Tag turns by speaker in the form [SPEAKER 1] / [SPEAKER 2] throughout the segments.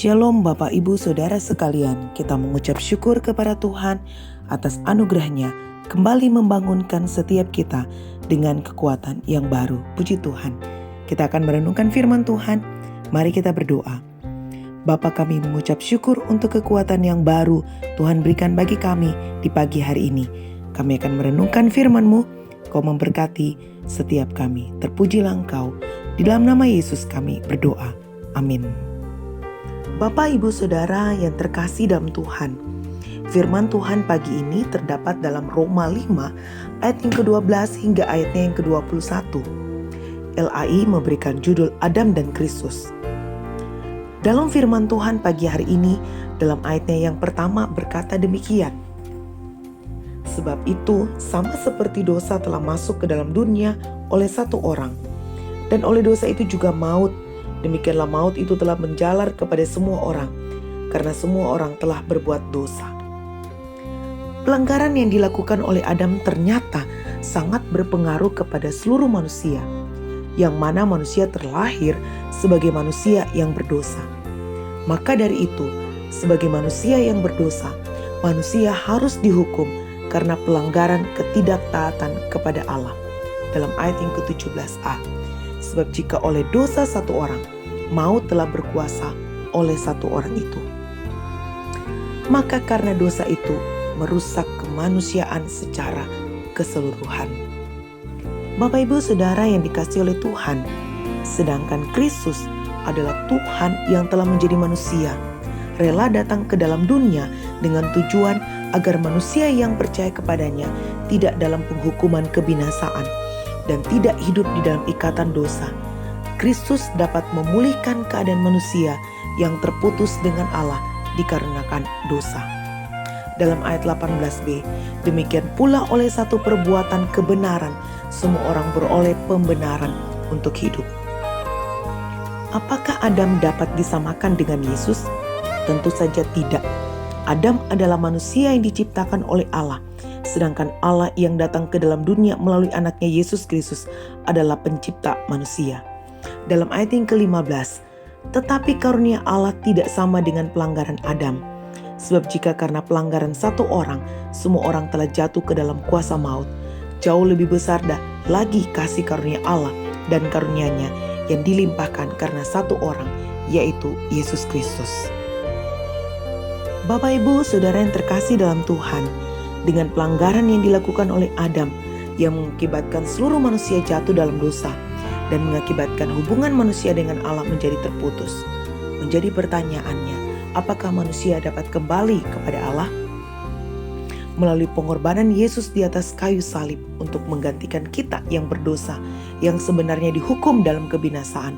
[SPEAKER 1] Shalom Bapak Ibu Saudara sekalian, kita mengucap syukur kepada Tuhan atas anugerah-Nya kembali membangunkan setiap kita dengan kekuatan yang baru. Puji Tuhan. Kita akan merenungkan firman Tuhan. Mari kita berdoa. Bapa, kami mengucap syukur untuk kekuatan yang baru Tuhan berikan bagi kami di pagi hari ini. Kami akan merenungkan firman-Mu. Kau memberkati setiap kami. Terpujilah Engkau. Di dalam nama Yesus kami berdoa. Amin. Bapak, Ibu, Saudara yang terkasih dalam Tuhan, firman Tuhan pagi ini terdapat dalam Roma 5 ayat yang ke-12 hingga ayatnya yang ke-21. LAI memberikan judul Adam dan Kristus. Dalam firman Tuhan pagi hari ini, dalam ayatnya yang pertama berkata demikian. Sebab itu, sama seperti dosa telah masuk ke dalam dunia oleh satu orang, dan oleh dosa itu juga maut, demikianlah maut itu telah menjalar kepada semua orang, karena semua orang telah berbuat dosa. Pelanggaran yang dilakukan oleh Adam ternyata sangat berpengaruh kepada seluruh manusia, yang mana manusia terlahir sebagai manusia yang berdosa. Maka dari itu, sebagai manusia yang berdosa, manusia harus dihukum karena pelanggaran ketidaktaatan kepada Allah. Dalam ayat yang ke-17a. Sebab jika oleh dosa satu orang, maut telah berkuasa oleh satu orang itu. Maka karena dosa itu merusak kemanusiaan secara keseluruhan. Bapak, Ibu, Saudara yang dikasihi oleh Tuhan, sedangkan Kristus adalah Tuhan yang telah menjadi manusia, rela datang ke dalam dunia dengan tujuan agar manusia yang percaya kepadanya tidak dalam penghukuman kebinasaan dan tidak hidup di dalam ikatan dosa. Kristus dapat memulihkan keadaan manusia yang terputus dengan Allah dikarenakan dosa. Dalam ayat 18b, demikian pula oleh satu perbuatan kebenaran, semua orang beroleh pembenaran untuk hidup. Apakah Adam dapat disamakan dengan Yesus? Tentu saja tidak. Adam adalah manusia yang diciptakan oleh Allah, sedangkan Allah yang datang ke dalam dunia melalui anaknya Yesus Kristus adalah pencipta manusia. Dalam ayat yang ke-15, tetapi karunia Allah tidak sama dengan pelanggaran Adam. Sebab jika karena pelanggaran satu orang, semua orang telah jatuh ke dalam kuasa maut, jauh lebih besar lagi kasih karunia Allah dan karunia-Nya yang dilimpahkan karena satu orang, yaitu Yesus Kristus. Bapak, Ibu, Saudara yang terkasih dalam Tuhan, dengan pelanggaran yang dilakukan oleh Adam yang mengakibatkan seluruh manusia jatuh dalam dosa dan mengakibatkan hubungan manusia dengan Allah menjadi terputus. Menjadi pertanyaannya, apakah manusia dapat kembali kepada Allah? Melalui pengorbanan Yesus di atas kayu salib untuk menggantikan kita yang berdosa, yang sebenarnya dihukum dalam kebinasaan,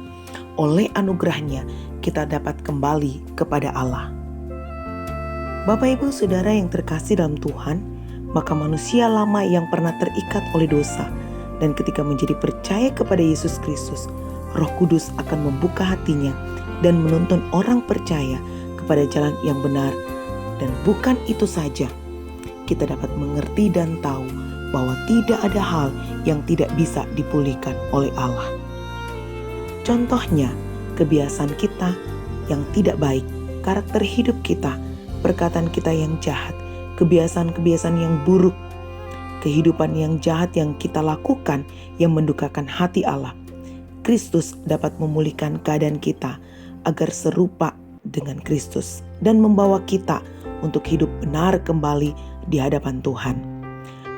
[SPEAKER 1] oleh anugerah-Nya kita dapat kembali kepada Allah. Bapak, Ibu, Saudara yang terkasih dalam Tuhan, maka manusia lama yang pernah terikat oleh dosa, dan ketika menjadi percaya kepada Yesus Kristus, Roh Kudus akan membuka hatinya dan menuntun orang percaya kepada jalan yang benar. Dan bukan itu saja, kita dapat mengerti dan tahu bahwa tidak ada hal yang tidak bisa dipulihkan oleh Allah. Contohnya, kebiasaan kita yang tidak baik, karakter hidup kita, perkataan kita yang jahat, kebiasaan-kebiasaan yang buruk, kehidupan yang jahat yang kita lakukan yang mendukakan hati Allah. Kristus dapat memulihkan keadaan kita agar serupa dengan Kristus dan membawa kita untuk hidup benar kembali di hadapan Tuhan.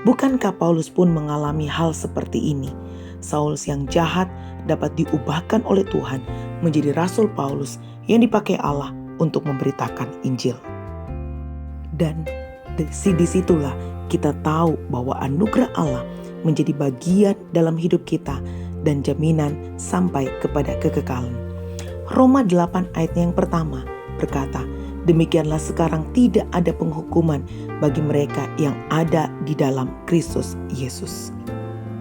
[SPEAKER 1] Bukankah Paulus pun mengalami hal seperti ini? Saulus yang jahat dapat diubahkan oleh Tuhan menjadi Rasul Paulus yang dipakai Allah untuk memberitakan Injil. Dan disitulah kita tahu bahwa anugerah Allah menjadi bagian dalam hidup kita dan jaminan sampai kepada kekekalan. Roma 8 ayat yang pertama berkata, demikianlah sekarang tidak ada penghukuman bagi mereka yang ada di dalam Kristus Yesus.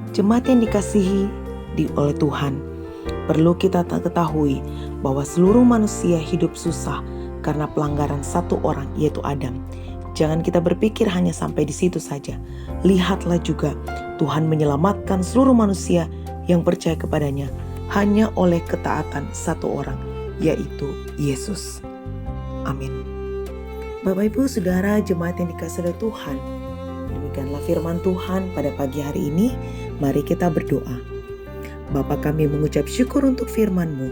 [SPEAKER 1] Jemaat yang dikasihi oleh Tuhan, perlu kita ketahui bahwa seluruh manusia hidup susah karena pelanggaran satu orang, yaitu Adam. Jangan kita berpikir hanya sampai di situ saja. Lihatlah juga Tuhan menyelamatkan seluruh manusia yang percaya kepadanya hanya oleh ketaatan satu orang, yaitu Yesus. Amin. Bapak Ibu Saudara jemaat yang dikasihi oleh Tuhan, demikianlah firman Tuhan pada pagi hari ini. Mari kita berdoa. Bapa, kami mengucap syukur untuk firman-Mu.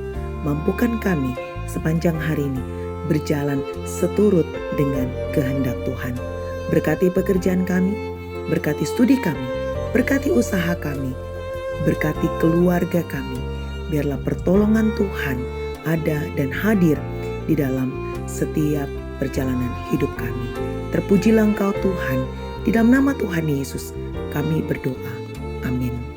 [SPEAKER 1] Mampukan kami sepanjang hari ini berjalan seturut dengan kehendak Tuhan. Berkati pekerjaan kami, berkati studi kami, berkati usaha kami, berkati keluarga kami. Biarlah pertolongan Tuhan ada dan hadir di dalam setiap perjalanan hidup kami. Terpujilah Engkau Tuhan, di dalam nama Tuhan Yesus kami berdoa. Amin.